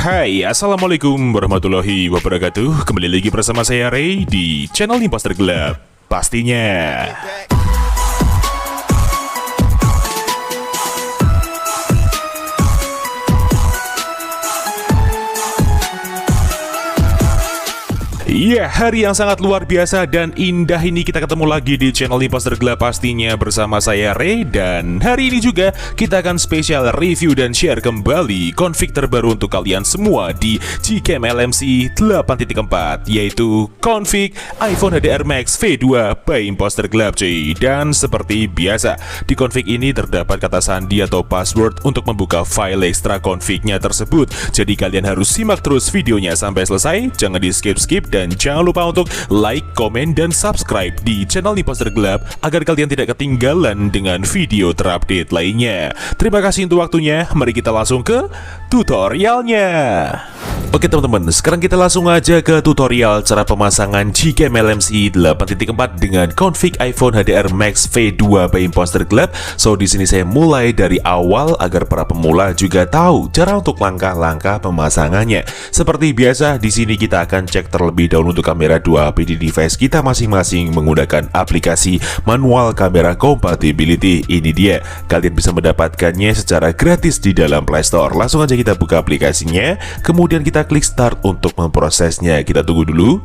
Hai, Assalamualaikum warahmatullahi wabarakatuh. Kembali lagi bersama saya Ray di channel Imposter Gelap pastinya. Iya, hari yang sangat luar biasa dan indah ini kita ketemu lagi di channel Imposter Gelap pastinya bersama saya Ray. Dan hari ini juga kita akan spesial review dan share kembali config terbaru untuk kalian semua di Gcam LMC 8.4, yaitu config iPhone HDR Max V2 by Imposter Gelap cuy. Dan seperti biasa, di config ini terdapat kata sandi atau password untuk membuka file ekstra config-nya tersebut. Jadi kalian harus simak terus videonya sampai selesai, jangan di skip-skip. Dan jangan lupa untuk like, komen, dan subscribe di channel Imposter Gelap agar kalian tidak ketinggalan dengan video terupdate lainnya. Terima kasih untuk waktunya, mari kita langsung ke tutorialnya. Oke teman-teman, sekarang kita langsung aja ke tutorial cara pemasangan Gcam LMC 8.4 dengan config iPhone HDR Max V2 by Imposter Gelap. So di sini saya mulai dari awal agar para pemula juga tahu cara untuk langkah-langkah pemasangannya. Seperti biasa, di sini kita akan cek terlebih dahulu untuk kamera 2 HP di device kita masing-masing menggunakan aplikasi manual kamera compatibility. Ini dia, kalian bisa mendapatkannya secara gratis di dalam Play Store. Langsung aja kita buka aplikasinya, kemudian kita klik start untuk memprosesnya. Kita tunggu dulu.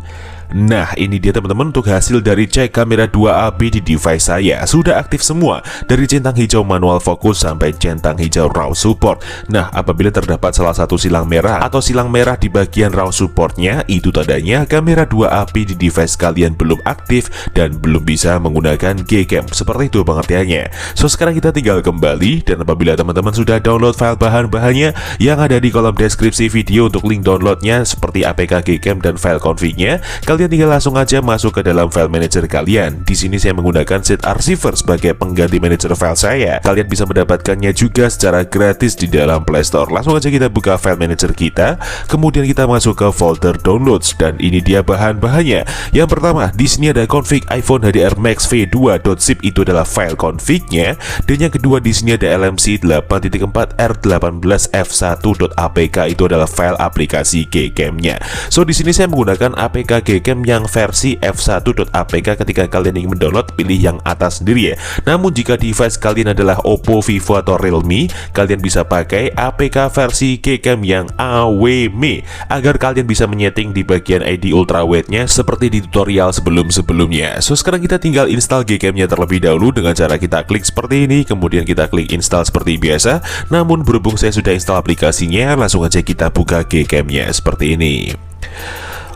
Nah, ini dia teman-teman untuk hasil dari cek kamera 2AP di device saya. Sudah aktif semua, dari centang hijau manual fokus sampai centang hijau raw support. Nah, apabila terdapat salah satu silang merah atau silang merah di bagian raw supportnya, itu tandanya kamera 2AP di device kalian belum aktif dan belum bisa menggunakan Gcam. Seperti itu pengertiannya. So, sekarang kita tinggal kembali, dan apabila teman-teman sudah download file bahan-bahannya yang ada di kolom deskripsi video untuk link downloadnya seperti APK Gcam dan file config-nya, kalian tinggal langsung aja masuk ke dalam file manager kalian. Di sini saya menggunakan Set Archiver sebagai pengganti manager file saya. Kalian bisa mendapatkannya juga secara gratis di dalam Play Store. Langsung aja kita buka file manager kita, kemudian kita masuk ke folder downloads, dan ini dia bahan-bahannya. Yang pertama, di sini ada config iPhone HDR Max V2.zip, itu adalah file config-nya. Dan yang kedua, di sini ada LMC 8.4 R18F1.apk, itu adalah file aplikasi Gcam-nya. So di sini saya menggunakan APK Gcam yang versi f1.apk. Ketika kalian ingin mendownload, pilih yang atas sendiri ya. Namun jika device kalian adalah Oppo, Vivo, atau Realme, kalian bisa pakai APK versi Gcam yang AWM agar kalian bisa menyeting di bagian ID ultrawide-nya seperti di tutorial sebelum-sebelumnya. So sekarang kita tinggal install Gcam-nya terlebih dahulu dengan cara kita klik seperti ini, kemudian kita klik install seperti biasa. Namun berhubung saya sudah install aplikasinya, langsung aja kita buka Gcam-nya seperti ini.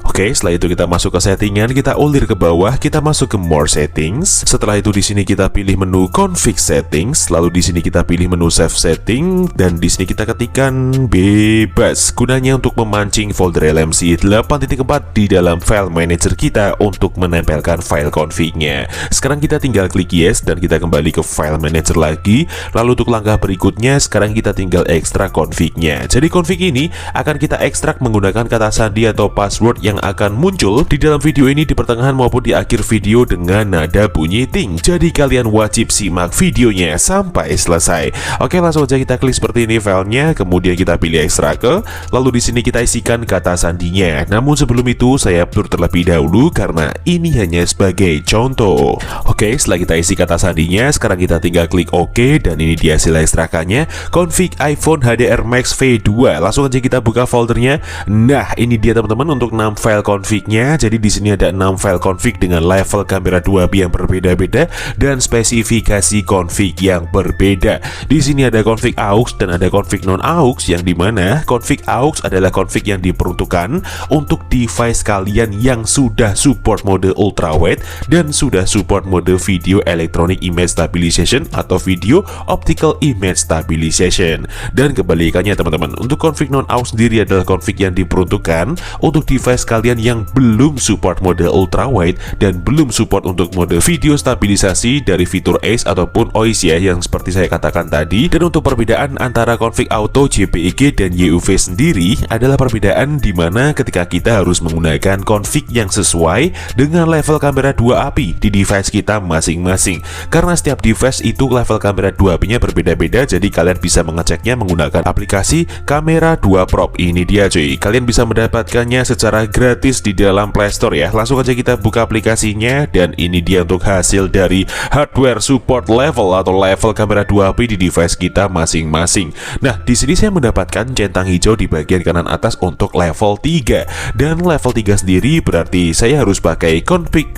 Oke, setelah itu kita masuk ke settingan, kita ulir ke bawah, kita masuk ke more settings. Setelah itu di sini kita pilih menu config settings, lalu di sini kita pilih menu save setting, dan di sini kita ketikkan bebas, gunanya untuk memancing folder LMC 8.4 di dalam file manager kita untuk menempelkan file config-nya. Sekarang kita tinggal klik yes, dan kita kembali ke file manager lagi. Lalu untuk langkah berikutnya, sekarang kita tinggal ekstrak config-nya. Jadi config ini akan kita ekstrak menggunakan kata sandi atau password yang akan muncul di dalam video ini di pertengahan maupun di akhir video dengan nada bunyi ting. Jadi kalian wajib simak videonya sampai selesai. Oke, langsung aja kita klik seperti ini filenya, kemudian kita pilih ekstrak ke, lalu di sini kita isikan kata sandinya. Namun sebelum itu saya atur terlebih dahulu karena ini hanya sebagai contoh. Oke, setelah kita isi kata sandinya, sekarang kita tinggal klik OK, dan ini dia hasil ekstrakannya, config iPhone HDR Max V2. Langsung aja kita buka foldernya. Nah, ini dia teman-teman untuk 6 file config-nya. Jadi di sini ada 6 file config dengan level kamera 2B yang berbeda-beda dan spesifikasi config yang berbeda. Di sini ada config aux dan ada config non aux, yang dimana config aux adalah config yang diperuntukkan untuk device kalian yang sudah support mode ultrawide dan sudah support mode video electronic image stabilization atau video optical image stabilization. Dan kebalikannya teman-teman, untuk config non aux sendiri adalah config yang diperuntukkan untuk device kalian yang belum support mode ultrawide dan belum support untuk mode video stabilisasi dari fitur Ace ataupun OIS ya, yang seperti saya katakan tadi. Dan untuk perbedaan antara config auto, JPEG dan YUV sendiri adalah perbedaan dimana ketika kita harus menggunakan config yang sesuai dengan level kamera 2 API di device kita masing-masing. Karena setiap device itu level kamera 2 API-nya berbeda-beda, jadi kalian bisa mengeceknya menggunakan aplikasi Kamera 2 Pro. Ini dia cuy, kalian bisa mendapatkannya secara gratis di dalam Play Store ya. Langsung aja kita buka aplikasinya, dan ini dia untuk hasil dari hardware support level atau level kamera 2 API di device kita masing-masing. Nah, di sini saya mendapatkan centang hijau di bagian kanan atas untuk level 3. Dan level 3 sendiri berarti saya harus pakai config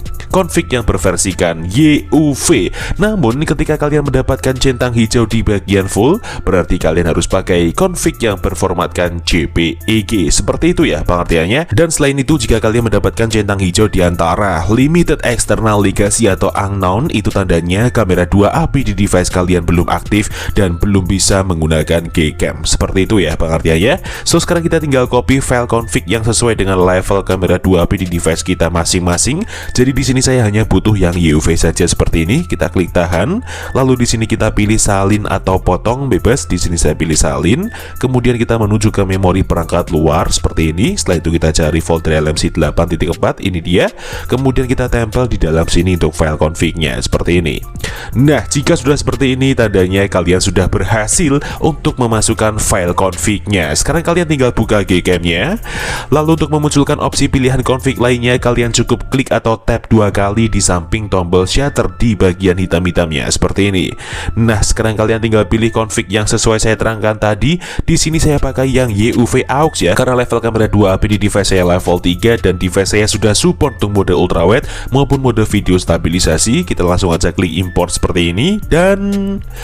yang berversikan YUV. Namun ketika kalian mendapatkan centang hijau di bagian full, berarti kalian harus pakai config yang berformatkan JPEG. Seperti itu ya pengertiannya. Dan selain itu, jika kalian mendapatkan centang hijau di antara limited external legacy atau unknown, itu tandanya kamera 2 API di device kalian belum aktif dan belum bisa menggunakan Gcam. Seperti itu ya pengertiannya. So sekarang kita tinggal copy file config yang sesuai dengan level kamera 2 API di device kita masing-masing. Jadi di sini saya hanya butuh yang YUV saja seperti ini. Kita klik tahan, lalu di sini kita pilih salin atau potong bebas. Di sini saya pilih salin. Kemudian kita menuju ke memori perangkat luar seperti ini. Setelah itu kita cari folder LMC 8.4, ini dia. Kemudian kita tempel di dalam sini untuk file config-nya seperti ini. Nah, jika sudah seperti ini, tandanya kalian sudah berhasil untuk memasukkan file config-nya. Sekarang kalian tinggal buka Gcam-nya. Lalu untuk memunculkan opsi pilihan config lainnya, kalian cukup klik atau tap 2 kali di samping tombol shutter di bagian hitam-hitamnya seperti ini. Nah, sekarang kalian tinggal pilih config yang sesuai saya terangkan tadi. Di sini saya pakai yang YUV aux ya, karena level kamera 2 API di device saya level 3 dan device saya sudah support untuk mode ultrawide maupun mode video stabilisasi. Kita langsung aja klik import seperti ini, dan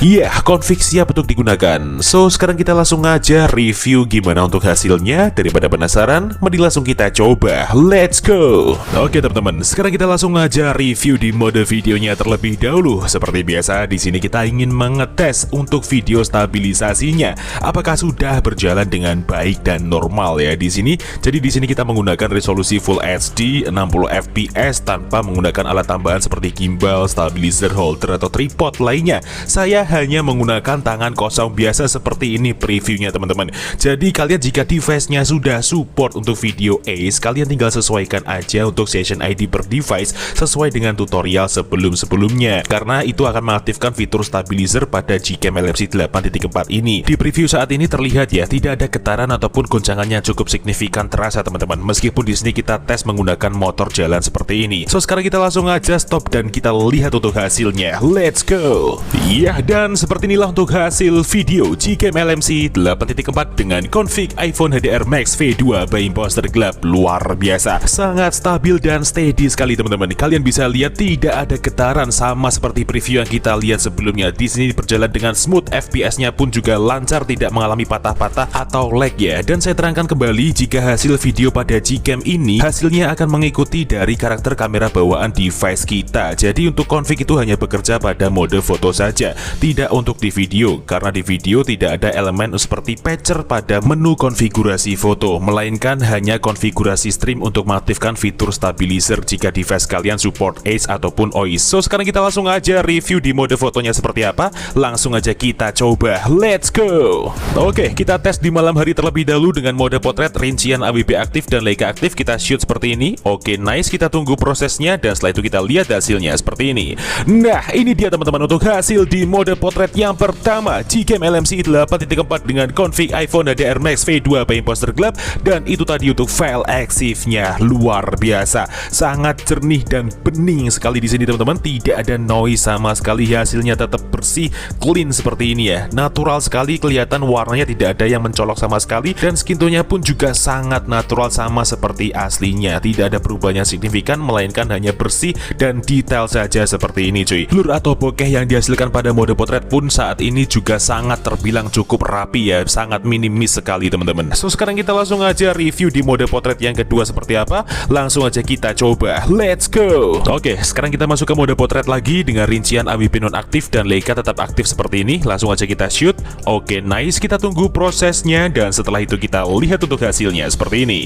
ya, config siap untuk digunakan. So sekarang kita langsung aja review gimana untuk hasilnya. Daripada penasaran, mending langsung kita coba. Let's go. Oke teman-teman, sekarang kita langsung aja review di mode videonya terlebih dahulu. Seperti biasa, di sini kita ingin mengetes untuk video stabilisasinya, apakah sudah berjalan dengan baik dan normal ya di sini. Jadi di sini kita menggunakan resolusi Full HD 60 fps tanpa menggunakan alat tambahan seperti gimbal, stabilizer, holder atau tripod lainnya. Saya hanya menggunakan tangan kosong biasa seperti ini previewnya teman-teman. Jadi kalian jika device-nya sudah support untuk video Ace, kalian tinggal sesuaikan aja untuk session ID per device sesuai dengan tutorial sebelum-sebelumnya, karena itu akan mengaktifkan fitur stabilizer pada Gcam LMC 8.4 ini. Di preview saat ini terlihat ya, tidak ada getaran ataupun goncangannya cukup signifikan terasa teman-teman, meskipun di sini kita tes menggunakan motor jalan seperti ini. So sekarang kita langsung aja stop dan kita lihat untuk hasilnya. Let's go. Iya, dan seperti inilah untuk hasil video Gcam LMC 8.4 dengan config iPhone HDR Max V2 by Imposter Gelap. Luar biasa, sangat stabil dan steady sekali teman-teman. Kalian bisa lihat tidak ada getaran, sama seperti preview yang kita lihat sebelumnya. Di sini berjalan dengan smooth, FPS-nya pun juga lancar, tidak mengalami patah-patah atau lag ya. Dan saya terangkan kembali, jika hasil video pada Gcam ini hasilnya akan mengikuti dari karakter kamera bawaan device kita. Jadi untuk config itu hanya bekerja pada mode foto saja, tidak untuk di video, karena di video tidak ada elemen seperti patcher pada menu konfigurasi foto, melainkan hanya konfigurasi stream untuk mengaktifkan fitur stabilizer jika device kalian support Ace ataupun OIS. So sekarang kita langsung aja review di mode fotonya seperti apa. Langsung aja kita coba. Let's go. Oke, kita tes di malam hari terlebih dahulu dengan mode potret, rincian AWB aktif dan Leica aktif. Kita shoot seperti ini. Oke, nice. Kita tunggu prosesnya dan setelah itu kita lihat hasilnya seperti ini. Nah, ini dia teman-teman untuk hasil di mode potret yang pertama, Gcam LMC 8.4 dengan config iPhone HDR Max V2 by Imposter Gelap. Dan itu tadi untuk file EXIF-nya. Luar biasa, sangat jernih dan bening sekali di sini teman-teman. Tidak ada noise sama sekali, hasilnya tetap bersih, clean seperti ini ya. Natural sekali, kelihatan warnanya tidak ada yang mencolok sama sekali, dan skin tone-nya pun juga sangat natural sama seperti aslinya. Tidak ada perubahan yang signifikan, melainkan hanya bersih dan detail saja seperti ini cuy. Blur atau bokeh yang dihasilkan pada mode potret pun saat ini juga sangat terbilang cukup rapi ya, sangat minimis sekali teman-teman. So sekarang kita langsung aja review di mode potret yang kedua seperti apa. Langsung aja kita coba. Let's go. Oke, sekarang kita masuk ke mode potret lagi dengan rincian AWB nonaktif dan Leica tetap aktif seperti ini. Langsung aja kita shoot. Oke, nice. Kita tunggu prosesnya dan setelah itu kita lihat untuk hasilnya seperti ini.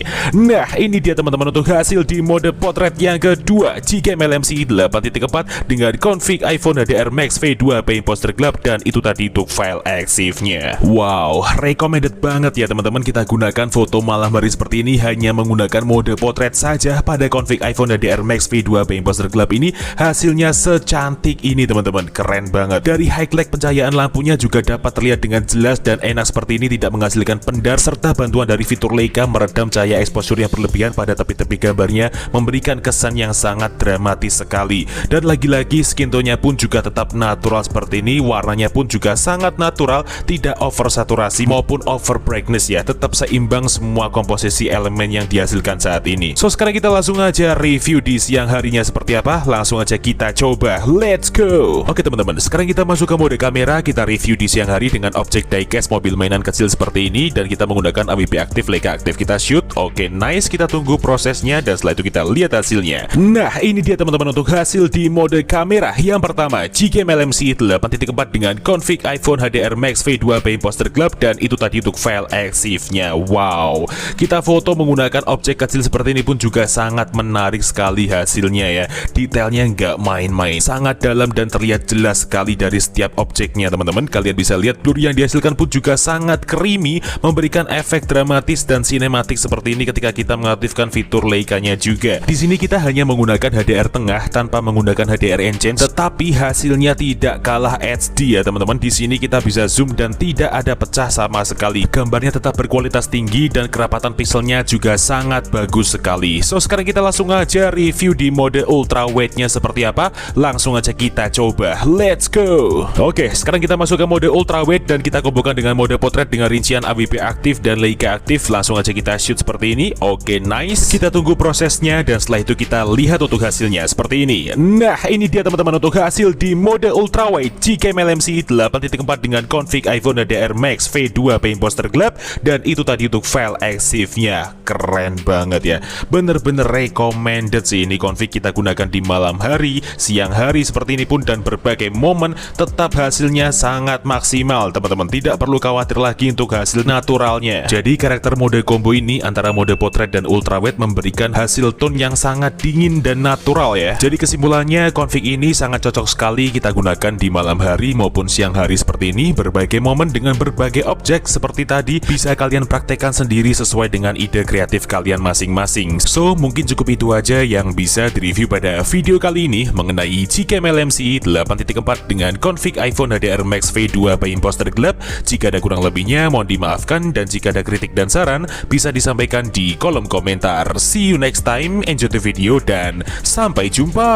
Nah, ini dia teman-teman untuk hasil di mode potret yang kedua GKM LMC 8.4 dengan config iPhone HDR Max V2 by Imposter Club, dan itu tadi untuk file EXIF-nya. Wow, recommended banget ya teman-teman kita gunakan foto malam hari seperti ini hanya menggunakan mode potret saja pada config iPhone HDR Max V2 by Imposter Club ini. Hasilnya secantik ini teman-teman, keren banget. Dari highlight pencahayaan lampunya juga dapat terlihat dengan jelas dan enak seperti ini, tidak menghasilkan pendar, serta bantuan dari fitur Leica meredam cahaya exposure yang berlebihan pada tepi-tepi gambarnya memberikan kesan yang sangat dramatis sekali. Dan lagi-lagi skin tone-nya pun juga tetap natural seperti ini, warnanya pun juga sangat natural, tidak over saturasi maupun over brightness ya, tetap seimbang semua komposisi elemen yang dihasilkan saat ini. So sekarang kita langsung aja review di siang harinya seperti apa, langsung aja kita coba, let's go. Oke teman-teman, sekarang kita masuk ke mode kamera, kita review di siang hari dengan objek diecast mobil mainan kecil seperti ini, dan kita menggunakan AWP aktif, Leica aktif, kita shoot. Oke, nice, kita tunggu prosesnya dan setelah itu kita lihat hasilnya. Nah, ini dia teman-teman untuk hasil di mode kamera. Yang pertama, GKM LMC 8.4 dengan config iPhone HDR Max V2 by Imposter Club, dan itu tadi untuk file EXIF-nya. Wow, kita foto menggunakan objek kecil seperti ini pun juga sangat menarik sekali hasilnya ya. Detailnya nggak main-main, sangat dalam dan terlihat jelas sekali dari setiap objeknya teman-teman. Kalian bisa lihat blur yang dihasilkan pun juga sangat creamy, memberikan efek dramatis dan sinematik seperti ini ketika kita mengaktifkan fitur Leica-nya juga. Di sini kita hanya menggunakan HDR tengah tanpa menggunakan HDR Enhance, tetapi hasilnya tidak kalah HD ya teman-teman. Di sini kita bisa zoom dan tidak ada pecah sama sekali. Gambarnya tetap berkualitas tinggi dan kerapatan pixelnya juga sangat bagus sekali. So sekarang kita langsung aja review di mode ultra wide-nya seperti apa. Langsung aja kita coba, let's go. Oke, sekarang kita masuk ke mode ultra wide dan kita kumpulkan dengan mode potret dengan rincian AWP aktif dan Leica aktif. Langsung aja kita shoot seperti ini. Oke, nice, kita tunggu prosesnya dan setelah itu kita lihat untuk hasilnya seperti ini. Nah, ini dia teman-teman untuk hasil di mode ultra wide GKM LMC 8.4 dengan config iPhone HDR Max V2 by Imposter Club, dan itu tadi untuk file EXIF-nya. Keren banget ya, bener-bener recommended sih ini config kita gunakan di malam hari, siang hari seperti ini pun, dan berbagai momen tetap hasilnya sangat maksimal teman-teman. Tidak perlu khawatir lagi untuk hasil naturalnya. Jadi karakter mode combo ini antara mode potret dan ultrawide memberikan hasil tone yang sangat dingin dan natural ya. Jadi kesimpulannya config ini sangat cocok sekali kita gunakan di malam hari maupun siang hari seperti ini. Berbagai momen dengan berbagai objek seperti tadi bisa kalian praktekkan sendiri sesuai dengan ide kreatif kalian masing-masing. So mungkin cukup itu aja yang bisa direview pada video kali ini mengenai GKM LMC 8.4 dengan config iPhone HDR Max V2 by Imposter Club. Jika ada kurang lebihnya mohon dimaafkan, dan jika ada kritik dan saran bisa disampaikan di kolom komentar. See you next time, enjoy the video dan sampai jumpa.